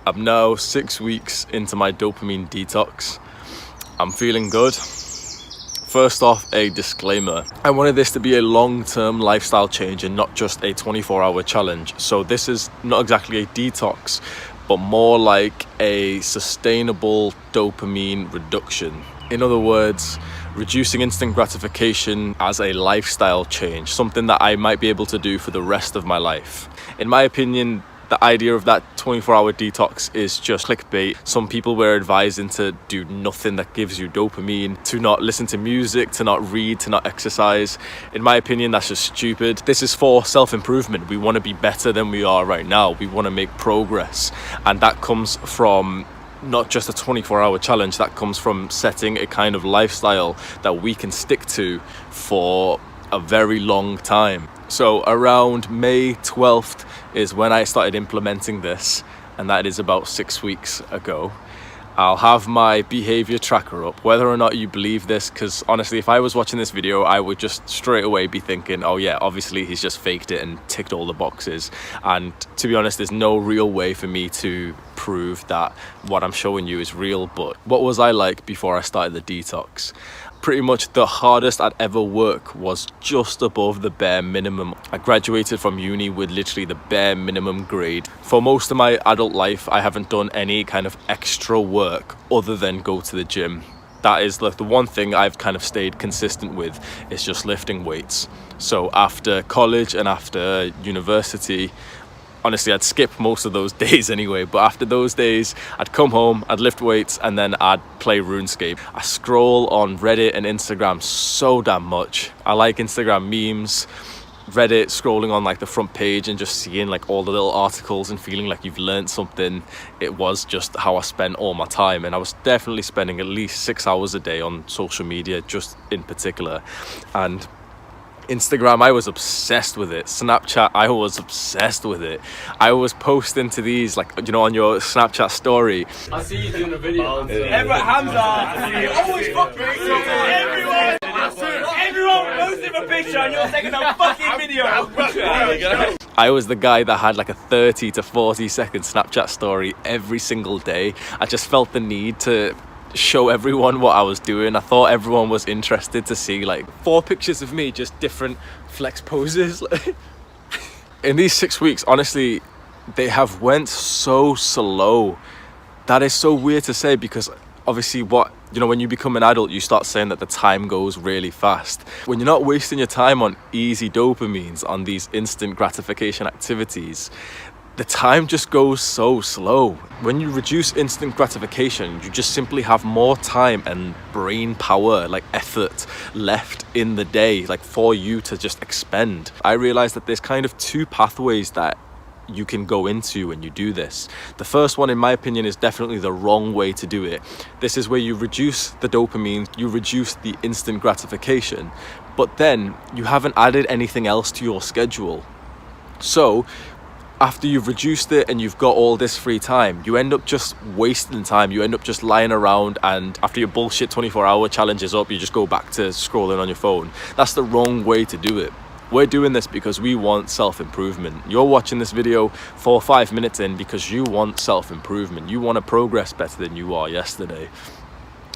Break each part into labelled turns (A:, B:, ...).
A: I'm now 6 weeks into my dopamine detox. I'm feeling good. First off, a disclaimer. I wanted this to be a long-term lifestyle change and not just a 24-hour challenge. So this is not exactly a detox, but more like a sustainable dopamine reduction. In other words, reducing instant gratification as a lifestyle change, something that I might be able to do for the rest of my life. In my opinion, the idea of that 24-hour detox is just clickbait. Some people were advising to do nothing that gives you dopamine, to not listen to music, to not read, to not exercise. In my opinion, that's just stupid. This is for self-improvement. We want to be better than we are right now. We want to make progress. And that comes from not just a 24-hour challenge, that comes from setting a kind of lifestyle that we can stick to for a very long time. So around May 12th is when I started implementing this, and that is about 6 weeks ago. I'll have my behavior tracker up, whether or not you believe this, because honestly, if I was watching this video, I would just straight away be thinking, oh yeah, obviously he's just faked it and ticked all the boxes. And to be honest, there's no real way for me to prove that what I'm showing you is real. But what was I like before I started the detox? Pretty much the hardest I'd ever work was just above the bare minimum. I graduated from uni with literally the bare minimum grade. For most of my adult life, I haven't done any kind of extra work other than go to the gym. That is like the one thing I've kind of stayed consistent with, is just lifting weights. So after college and after university, honestly, I'd skip most of those days anyway, but after those days, I'd come home, I'd lift weights, and then I'd play RuneScape. I scroll on Reddit and Instagram so damn much. I like Instagram memes, Reddit, scrolling on like the front page and just seeing like all the little articles and feeling like you've learned something. It was just how I spent all my time, and I was definitely spending at least 6 hours a day on social media, just in particular. And Instagram, I was obsessed with it. Snapchat, I was obsessed with it. I was posting to these, like, you know, on your Snapchat story.
B: I see you doing a video.
C: Everyone, Hamza, you always fuck me. Everyone posting a picture and you're taking a fucking video.
A: I was the guy that had like a 30 to 40 second Snapchat story every single day. I just felt the need to show everyone what I was doing. I thought everyone was interested to see like 4 pictures of me, just different flex poses. In these 6 weeks, honestly, they have went so slow. That is so weird to say, because obviously when you become an adult, you start saying that the time goes really fast. When you're not wasting your time on easy dopamines, on these instant gratification activities, the time just goes so slow. When you reduce instant gratification, you just simply have more time and brain power, like effort left in the day, like for you to just expend. I realized that there's kind of 2 pathways that you can go into when you do this. The first one, in my opinion, is definitely the wrong way to do it. This is where you reduce the dopamine, you reduce the instant gratification, but then you haven't added anything else to your schedule. So after you've reduced it and you've got all this free time, you end up just wasting time. You end up just lying around, and after your bullshit 24-hour challenge is up, you just go back to scrolling on your phone. That's the wrong way to do it. We're doing this because we want self-improvement. You're watching this video 4 or 5 minutes in because you want self-improvement. You want to progress better than you are yesterday.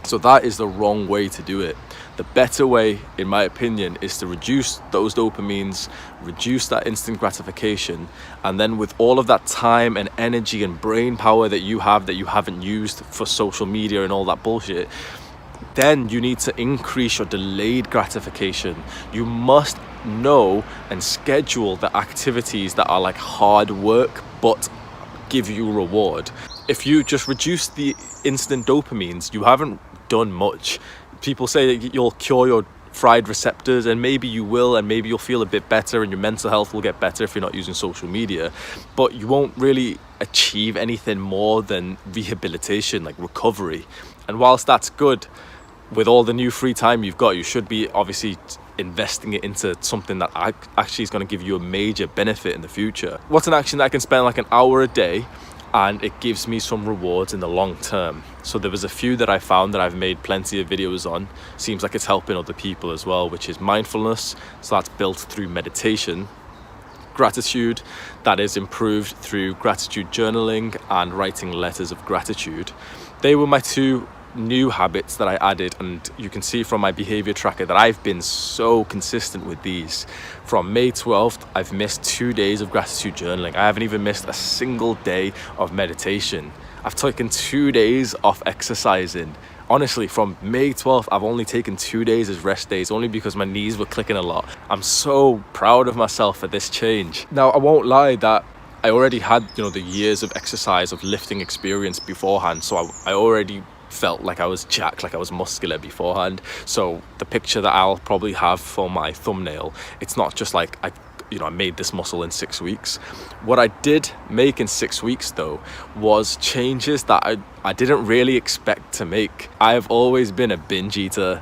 A: So that is the wrong way to do it. The better way, in my opinion, is to reduce those dopamines, reduce that instant gratification, and then with all of that time and energy and brain power that you have that you haven't used for social media and all that bullshit, then you need to increase your delayed gratification. You must know and schedule the activities that are like hard work but give you reward. If you just reduce the instant dopamines, you haven't done much. People say that you'll cure your fried receptors, and maybe you will, and maybe you'll feel a bit better and your mental health will get better if you're not using social media, but you won't really achieve anything more than rehabilitation, like recovery. And whilst that's good, with all the new free time you've got, you should be obviously investing it into something that actually is going to give you a major benefit in the future. What's an action that I can spend like an hour a day and it gives me some rewards in the long term? So there was a few that I found that I've made plenty of videos on. Seems like it's helping other people as well, which is mindfulness. So that's built through meditation. gratitude that is improved through gratitude journaling and writing letters of gratitude. They were my two new habits that I added, and you can see from my behavior tracker that I've been so consistent with these. From May 12th, I've missed 2 days of gratitude journaling. I haven't even missed a single day of meditation. I've taken 2 days off exercising. Honestly, from May 12th, I've only taken 2 days as rest days, only because my knees were clicking a lot. I'm so proud of myself for this change. Now, I won't lie that I already had, the years of exercise, of lifting experience beforehand. So I already felt like I was jacked, like I was muscular beforehand. So the picture that I'll probably have for my thumbnail, it's not just like I made this muscle in 6 weeks. What I did make in 6 weeks though was changes that I didn't really expect to make. I've always been a binge eater.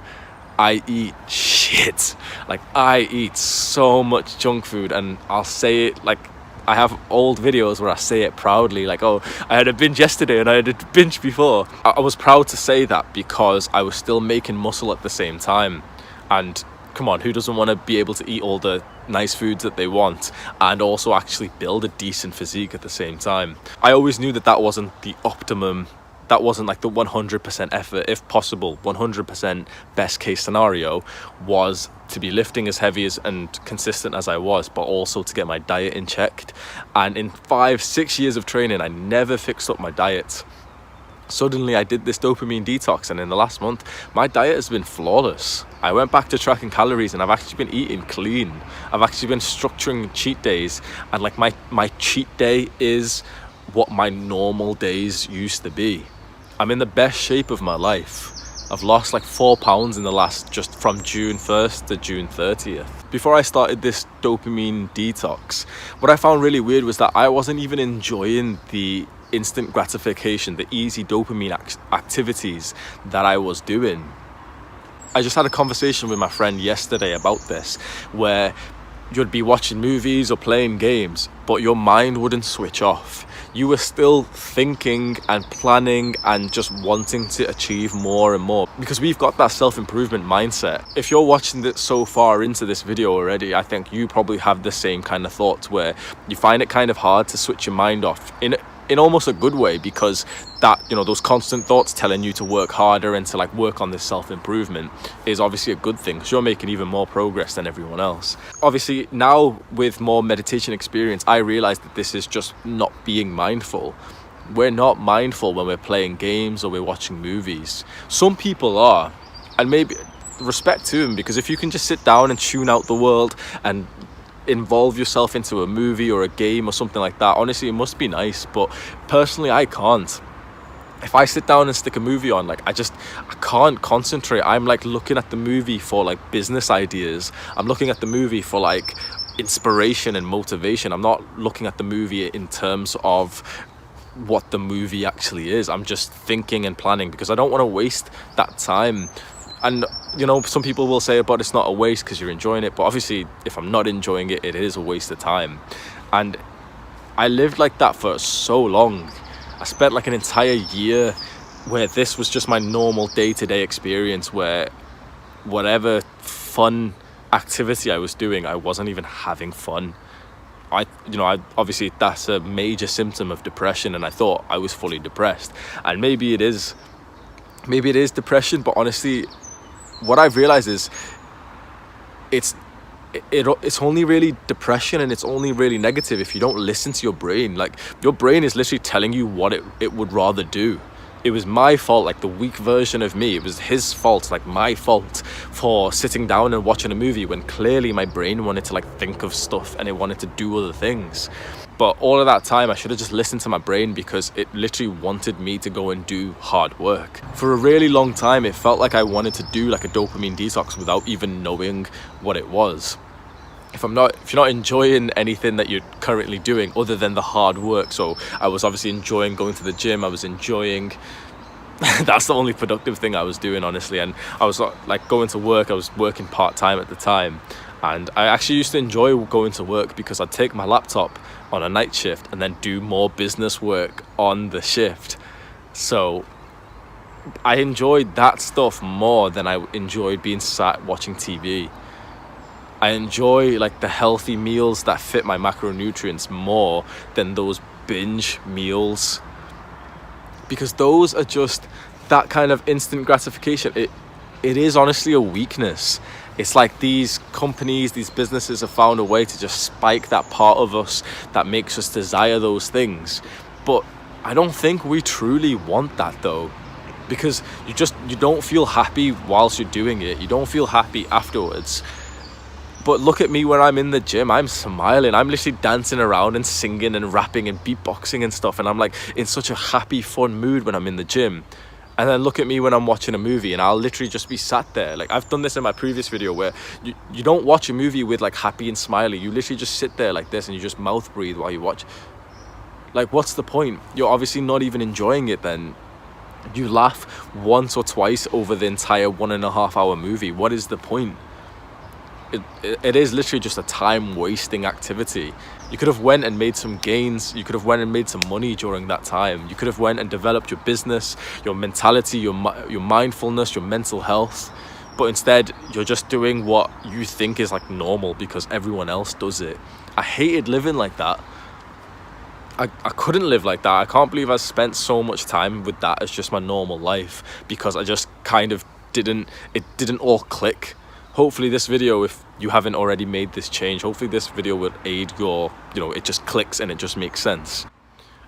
A: I eat shit. Like, I eat so much junk food, and I'll say it like, I have old videos where I say it proudly, like, oh, I had a binge yesterday and I had a binge before. I was proud to say that because I was still making muscle at the same time. And come on, who doesn't want to be able to eat all the nice foods that they want and also actually build a decent physique at the same time? I always knew that wasn't the optimum. That wasn't like the 100% effort. If possible, 100% best case scenario was to be lifting as heavy and consistent as I was, but also to get my diet in checked. And in 5-6 years of training, I never fixed up my diet. Suddenly I did this dopamine detox, and in the last month my diet has been flawless. I went back to tracking calories, and I've actually been eating clean. I've actually been structuring cheat days, and like my cheat day is what my normal days used to be. I'm in the best shape of my life. I've lost like 4 pounds in the last, just from June 1st to June 30th. Before I started this dopamine detox, what I found really weird was that I wasn't even enjoying the instant gratification, the easy dopamine activities that I was doing. I just had a conversation with my friend yesterday about this, where you'd be watching movies or playing games, but your mind wouldn't switch off. You were still thinking and planning and just wanting to achieve more and more, because we've got that self-improvement mindset. If you're watching this so far into this video already, I think you probably have the same kind of thoughts, where you find it kind of hard to switch your mind off in almost a good way, because that, those constant thoughts telling you to work harder and to like work on this self-improvement is obviously a good thing, because you're making even more progress than everyone else. Obviously now with more meditation experience, I realize that this is just not being mindful. We're not mindful when we're playing games or we're watching movies. Some people are, and maybe respect to them, because if you can just sit down and tune out the world and involve yourself into a movie or a game or something like that, honestly it must be nice. But personally, I can't. If I sit down and stick a movie on, like I can't concentrate. I'm like looking at the movie for like business ideas. I'm looking at the movie for like inspiration and motivation. I'm not looking at the movie in terms of what the movie actually is. I'm just thinking and planning, because I don't want to waste that time. And some people will say, but it's not a waste because you're enjoying it. But obviously, if I'm not enjoying it, it is a waste of time. And I lived like that for so long. I spent like an entire year where this was just my normal day-to-day experience, where whatever fun activity I was doing, I wasn't even having fun. I obviously that's a major symptom of depression, and I thought I was fully depressed. And maybe it is depression, but honestly, what I've realized is it's only really depression, and it's only really negative if you don't listen to your brain. Like, your brain is literally telling you what it would rather do. It was my fault, like the weak version of me. It was his fault, like my fault, for sitting down and watching a movie when clearly my brain wanted to like think of stuff and it wanted to do other things. But all of that time, I should have just listened to my brain, because it literally wanted me to go and do hard work. For a really long time, it felt like I wanted to do like a dopamine detox without even knowing what it was. If you're not enjoying anything that you're currently doing other than the hard work, so I was obviously enjoying going to the gym, I was enjoying that's the only productive thing I was doing, honestly. And I was like going to work, I was working part-time at the time, and I actually used to enjoy going to work because I'd take my laptop on a night shift and then do more business work on the shift. So I enjoyed that stuff more than I enjoyed being sat watching TV. I enjoy like the healthy meals that fit my macronutrients more than those binge meals, because those are just that kind of instant gratification. It is honestly a weakness. It's like these companies, these businesses have found a way to just spike that part of us that makes us desire those things. But I don't think we truly want that though, because you don't feel happy whilst you're doing it. You don't feel happy afterwards. But look at me when I'm in the gym, I'm smiling. I'm literally dancing around and singing and rapping and beatboxing and stuff. And I'm like in such a happy, fun mood when I'm in the gym. And then look at me when I'm watching a movie and I'll literally just be sat there. Like I've done this in my previous video where you don't watch a movie with like happy and smiley. You literally just sit there like this and you just mouth breathe while you watch. Like what's the point? You're obviously not even enjoying it then. You laugh once or twice over the entire 1.5 hour movie. What is the point? It is literally just a time wasting activity. You could have went and made some gains. You could have went and made some money during that time. You could have went and developed your business, your mentality, your mindfulness, your mental health. But instead, you're just doing what you think is like normal because everyone else does it. I hated living like that. I couldn't live like that. I can't believe I spent so much time with that as just my normal life, because I just kind of didn't all click. Hopefully this video, if you haven't already made this change, hopefully this video will aid your, it just clicks and it just makes sense.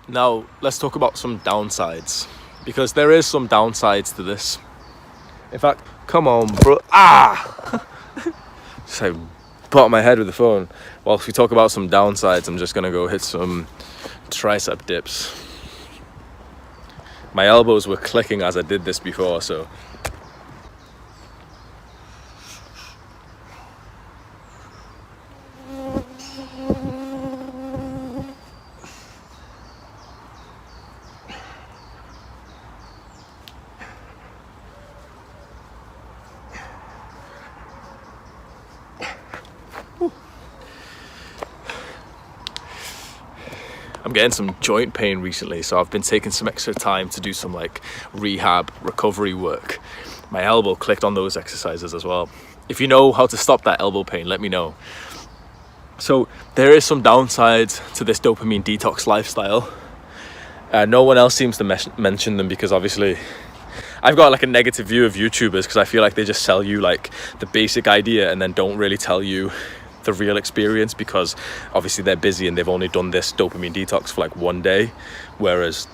A: Now, let's talk about some downsides, because there is some downsides to this. In fact, come on, bro. Just like butt my head with the phone. Whilst we talk about some downsides, I'm just gonna go hit some tricep dips. My elbows were clicking as I did this before, so I'm getting some joint pain recently, so I've been taking some extra time to do some like rehab recovery work. My elbow clicked on those exercises as well. If you know how to stop that elbow pain, let me know. So there is some downsides to this dopamine detox lifestyle. No one else seems to mention them, because obviously I've got like a negative view of YouTubers, because I feel like they just sell you like the basic idea and then don't really tell you the real experience, because obviously they're busy and they've only done this dopamine detox for like one day, whereas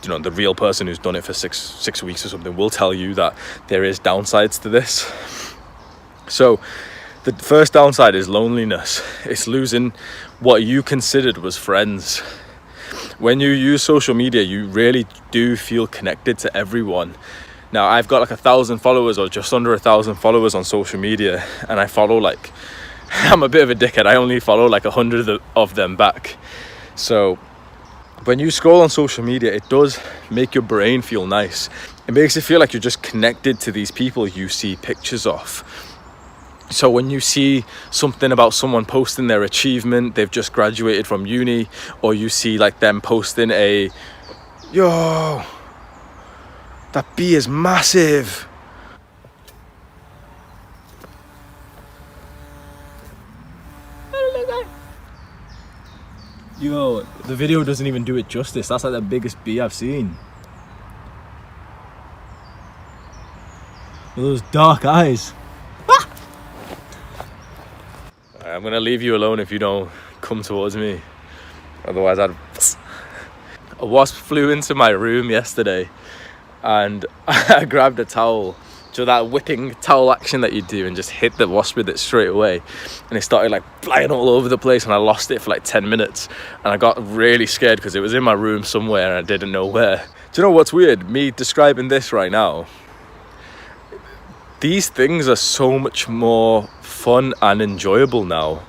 A: the real person who's done it for six weeks or something will tell you that there is downsides to this. So the first downside is loneliness. It's losing what you considered was friends. When you use social media, you really do feel connected to everyone. Now I've got like 1,000 followers, or just under 1,000 followers on social media, and I follow like, I'm a bit of a dickhead. I only follow like 100 of them back. So when you scroll on social media, it does make your brain feel nice. It makes it feel like you're just connected to these people you see pictures of. So when you see something about someone posting their achievement, they've just graduated from uni, or you see like them posting yo, that bee is massive. Yo, the video doesn't even do it justice. That's like the biggest bee I've seen. With those dark eyes. I'm gonna leave you alone if you don't come towards me. Otherwise a wasp flew into my room yesterday, and I grabbed a towel, so that whipping towel action that you do, and just hit the wasp with it straight away, and it started like flying all over the place, and I lost it for like 10 minutes, and I got really scared because it was in my room somewhere and I didn't know where. Do you know what's weird? Me describing this right now, these things are so much more fun and enjoyable now.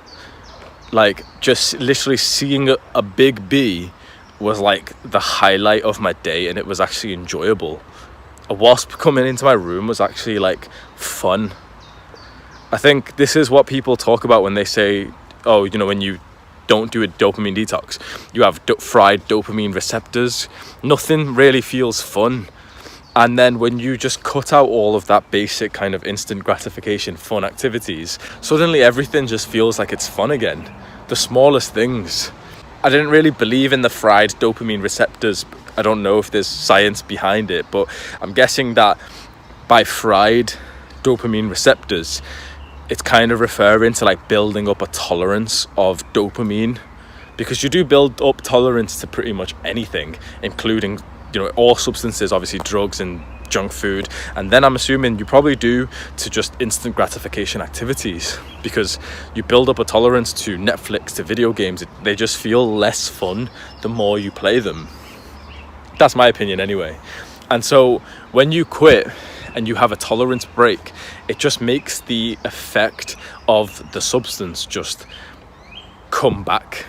A: Like just literally seeing a big bee was like the highlight of my day, and it was actually enjoyable. A wasp coming into my room was actually like fun. I think this is what people talk about when they say, oh, when you don't do a dopamine detox, you have fried dopamine receptors. Nothing really feels fun. And then when you just cut out all of that basic kind of instant gratification fun activities, suddenly everything just feels like it's fun again. The smallest things. I didn't really believe in the fried dopamine receptors. I don't know if there's science behind it, but I'm guessing that by fried dopamine receptors, it's kind of referring to like building up a tolerance of dopamine, because you do build up tolerance to pretty much anything, including, you know, all substances, obviously drugs and junk food, and then I'm assuming you probably do to just instant gratification activities, because you build up a tolerance to Netflix, to video games. They just feel less fun the more you play them. That's my opinion anyway. And so when you quit and you have a tolerance break, it just makes the effect of the substance just come back.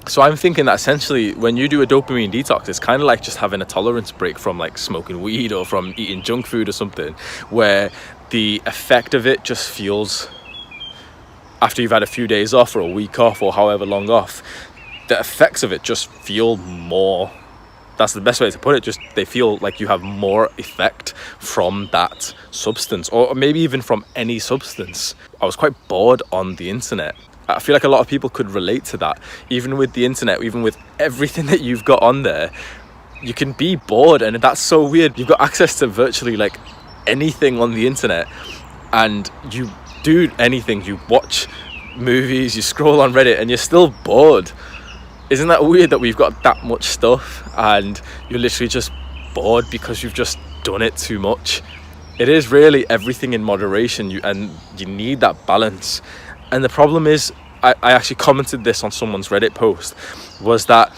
A: So I'm thinking that essentially when you do a dopamine detox, it's kind of like just having a tolerance break from like smoking weed or from eating junk food or something, where the effect of it just feels, after you've had a few days off or a week off or however long off, the effects of it just feel more. That's the best way to put it. Just they feel like you have more effect from that substance, or maybe even from any substance. I was quite bored on the internet. I feel like a lot of people could relate to that. Even with the internet, even with everything that you've got on there, you can be bored, and that's so weird. You've got access to virtually like anything on the internet, and you do anything. You watch movies, you scroll on Reddit, and you're still bored. Isn't that weird that we've got that much stuff and you're literally just bored because you've just done it too much? It is really everything in moderation, and you need that balance. And the problem is, I actually commented this on someone's Reddit post, was that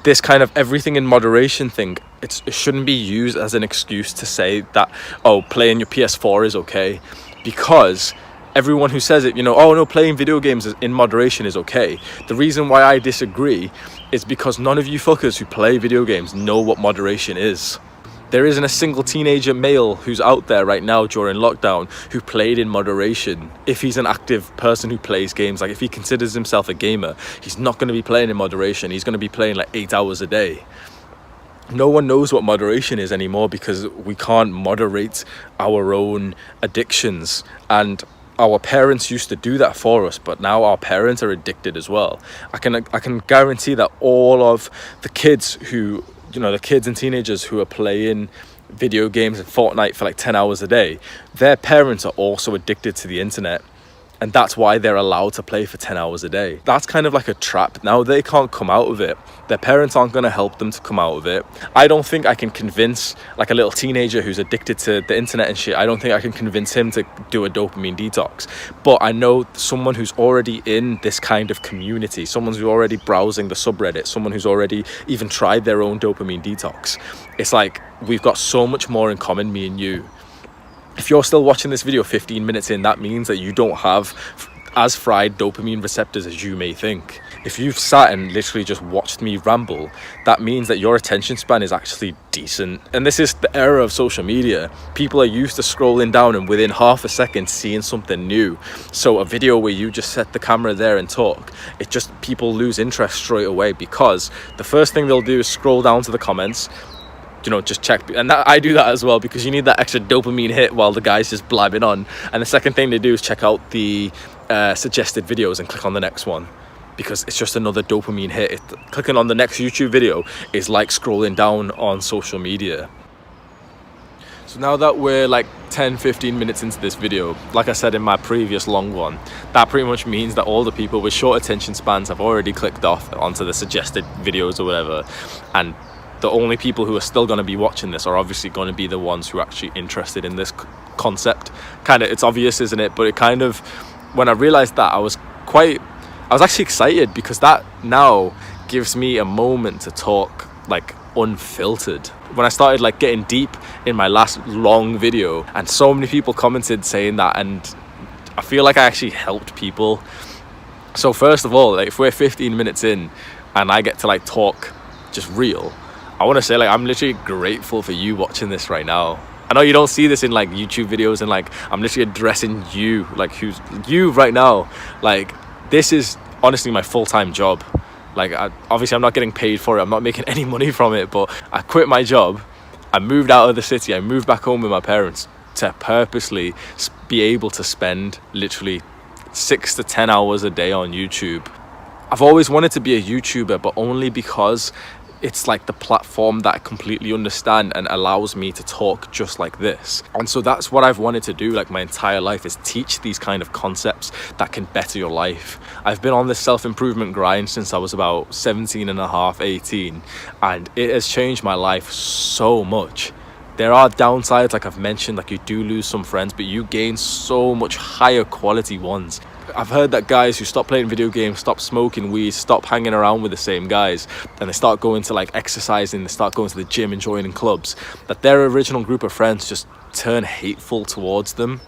A: this kind of everything in moderation thing, it shouldn't be used as an excuse to say that, oh, playing your PS4 is okay, because everyone who says it, you know, oh no, playing video games in moderation is okay. The reason why I disagree is because none of you fuckers who play video games know what moderation is. There isn't a single teenager male who's out there right now during lockdown who played in moderation. If he's an active person who plays games, like if he considers himself a gamer, he's not going to be playing in moderation. He's going to be playing like 8 hours a day. No one knows what moderation is anymore because we can't moderate our own addictions. And our parents used to do that for us, but now our parents are addicted as well. I can guarantee that all of the kids who, you know, the kids and teenagers who are playing video games and Fortnite for like 10 hours a day, their parents are also addicted to the internet. And that's why they're allowed to play for 10 hours a day. That's kind of like a trap. Now they can't come out of it. Their parents aren't going to help them to come out of it. I don't think I can convince like a little teenager who's addicted to the internet and shit. I don't think I can convince him to do a dopamine detox. But I know someone who's already in this kind of community, someone who's already browsing the subreddit, someone who's already even tried their own dopamine detox. It's like we've got so much more in common, me and you. If you're still watching this video 15 minutes in, that means that you don't have as fried dopamine receptors as you may think. If you've sat and literally just watched me ramble, that means that your attention span is actually decent. And this is the era of social media. People are used to scrolling down and within half a second seeing something new. So a video where you just set the camera there and talk, it just, people lose interest straight away, because the first thing they'll do is scroll down to the comments, you know, just check. And I do that as well, because you need that extra dopamine hit while the guy's just blabbing on. And the second thing they do is check out the suggested videos and click on the next one, because it's just another dopamine hit. Clicking on the next YouTube video is like scrolling down on social media. So now that we're like 10-15 minutes into this video, like I said in my previous long one, that pretty much means that all the people with short attention spans have already clicked off onto the suggested videos or whatever, and the only people who are still going to be watching this are obviously going to be the ones who are actually interested in this concept. Kind of, it's obvious, isn't it? But it kind of, when I realized that, I was actually excited, because that now gives me a moment to talk like unfiltered. When I started like getting deep in my last long video, and so many people commented saying that, and I feel like I actually helped people. So first of all, like, if we're 15 minutes in and I get to like talk just real, I want to say, like, I'm literally grateful for you watching this right now. I know you don't see this in like YouTube videos, and like I'm literally addressing you, like who's you right now. Like, this is honestly my full-time job. Like, obviously I'm not getting paid for it, I'm not making any money from it, but I quit my job. I moved out of the city. I moved back home with my parents to purposely be able to spend literally 6 to 10 hours a day on YouTube. I've always wanted to be a YouTuber, but only because it's like the platform that I completely understand and allows me to talk just like this. And so that's what I've wanted to do like my entire life, is teach these kind of concepts that can better your life. I've been on this self-improvement grind since I was about 17 and a half, 18, and it has changed my life so much. There are downsides, like I've mentioned, like you do lose some friends, but you gain so much higher quality ones. I've heard that guys who stop playing video games, stop smoking weed, stop hanging around with the same guys, and they start going to like exercising, they start going to the gym and joining clubs, that their original group of friends just turn hateful towards them.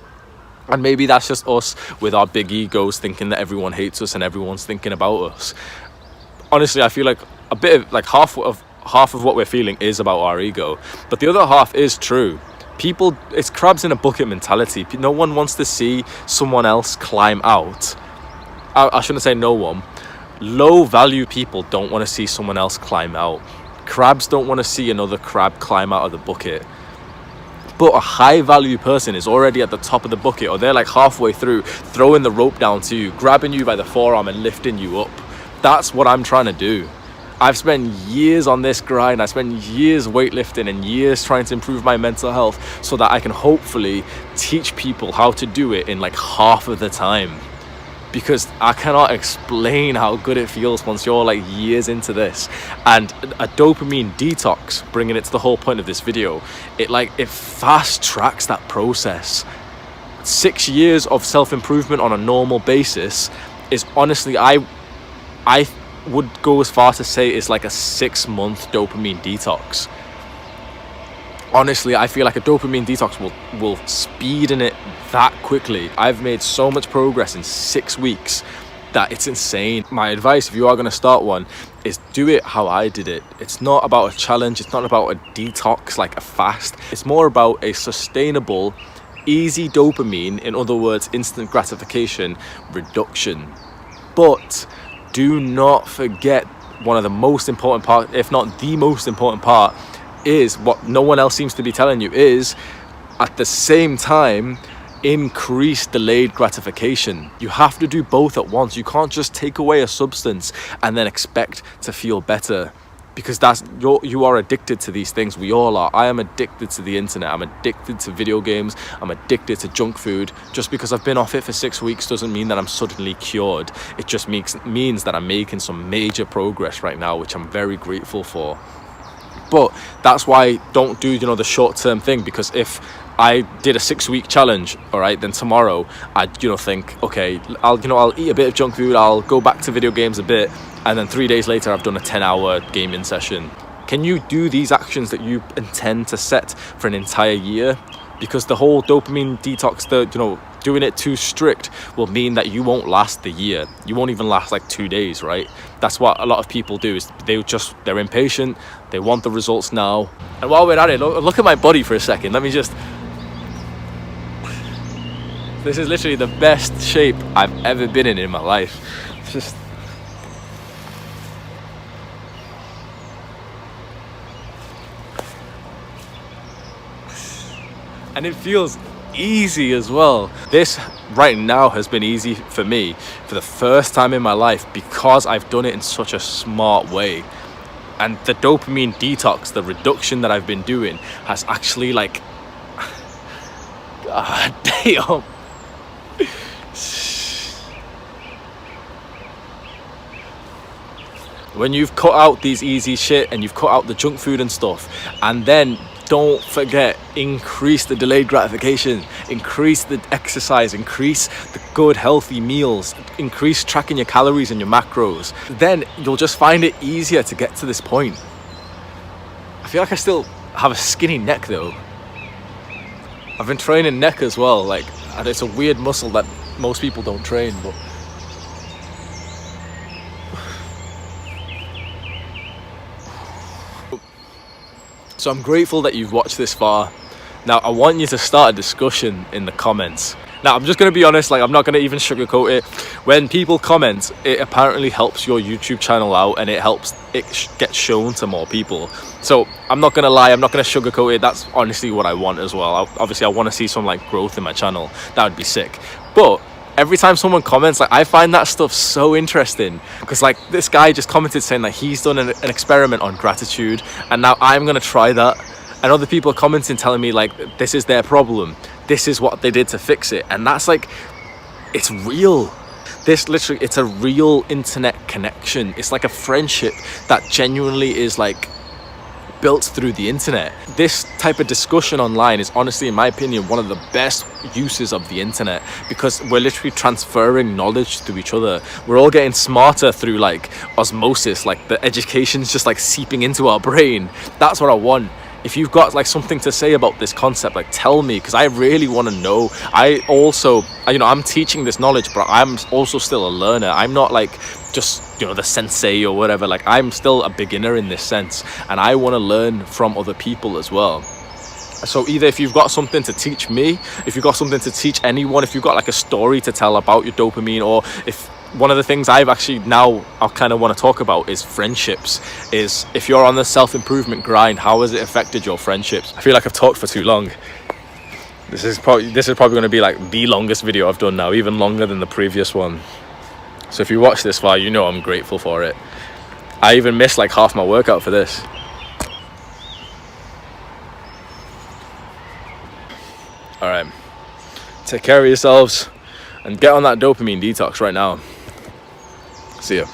A: And maybe that's just us with our big egos thinking that everyone hates us and everyone's thinking about us. Honestly, I feel like a bit of like half of what we're feeling is about our ego, but the other half is true. People, it's crabs in a bucket mentality. No one wants to see someone else climb out. I shouldn't say no one. Low value people don't want to see someone else climb out. Crabs don't want to see another crab climb out of the bucket. But a high value person is already at the top of the bucket, or they're like halfway through, throwing the rope down to you, grabbing you by the forearm and lifting you up. That's what I'm trying to do. I've spent years on this grind. I spent years weightlifting and years trying to improve my mental health so that I can hopefully teach people how to do it in like half of the time. Because I cannot explain how good it feels once you're like years into this. And a dopamine detox, bringing it to the whole point of this video, it fast tracks that process. 6 years of self-improvement on a normal basis is honestly, I would go as far to say it's like a 6-month dopamine detox. Honestly, I feel like a dopamine detox will speed in it that quickly. I've made so much progress in 6 weeks that it's insane. My advice, if you are going to start one, is do it how I did it. It's not about a challenge. It's not about a detox like a fast. It's more about a sustainable, easy dopamine, in other words, instant gratification reduction. But do not forget, one of the most important part, if not the most important part, is what no one else seems to be telling you, is at the same time increase delayed gratification. You have to do both at once. You can't just take away a substance and then expect to feel better, because you are addicted to these things. We all are. I am addicted to the internet. I'm addicted to video games. I'm addicted to junk food. Just because I've been off it for 6 weeks doesn't mean that I'm suddenly cured. It just means that I'm making some major progress right now, which I'm very grateful for. But that's why don't do the short-term thing, because if I did a 6-week challenge, all right, then tomorrow I'd think, okay, I'll eat a bit of junk food, I'll go back to video games a bit, and then 3 days later I've done a 10-hour gaming session. Can you do these actions that you intend to set for an entire year? Because the whole dopamine detox, doing it too strict will mean that you won't last the year. You won't even last like 2 days, right? That's what a lot of people do, is they're impatient, they want the results now. And while we're at it, look at my body for a second. This is literally the best shape I've ever been in my life. It's just... and it feels easy as well. This right now has been easy for me for the first time in my life, because I've done it in such a smart way. And the dopamine detox, the reduction that I've been doing, has actually God damn. When you've cut out these easy shit and you've cut out the junk food and stuff, and then don't forget, increase the delayed gratification, increase the exercise, increase the good healthy meals, increase tracking your calories and your macros, then you'll just find it easier to get to this point. I feel like I still have a skinny neck though. I've been training neck as well, and it's a weird muscle that most people don't train, but so I'm grateful that you've watched this far. Now I want you to start a discussion in the comments. Now, I'm just going to be honest, like, I'm not going to even sugarcoat it. When people comment, it apparently helps your YouTube channel out, and it helps it get shown to more people. So I'm not going to lie, I'm not going to sugarcoat it. That's honestly what I want as well. Obviously, I want to see some like growth in my channel. That would be sick. But every time someone comments, like, I find that stuff so interesting, because like this guy just commented saying that he's done an experiment on gratitude, and now I'm going to try that. And other people are commenting telling me like this is their problem, this is what they did to fix it. And that's like, it's real. This literally, it's a real internet connection. It's like a friendship that genuinely is like built through the internet. This type of discussion online is honestly, in my opinion, one of the best uses of the internet, because we're literally transferring knowledge to each other. We're all getting smarter through like osmosis, like the education's just like seeping into our brain. That's what I want. If you've got like something to say about this concept, like tell me, because I really want to know. I also, you know, I'm teaching this knowledge, but I'm also still a learner. I'm not like just, you know, the sensei or whatever. Like, I'm still a beginner in this sense, and I want to learn from other people as well. So either if you've got something to teach me, if you've got something to teach anyone, if you've got like a story to tell about your dopamine, or if one of the things I've actually now I kind of want to talk about is friendships. Is if you're on the self-improvement grind, how has it affected your friendships? I feel like I've talked for too long. This is probably going to be like the longest video I've done now, even longer than the previous one. So if you watch this far, you know I'm grateful for it. I even missed like half my workout for this. All right, take care of yourselves and get on that dopamine detox right now. See ya.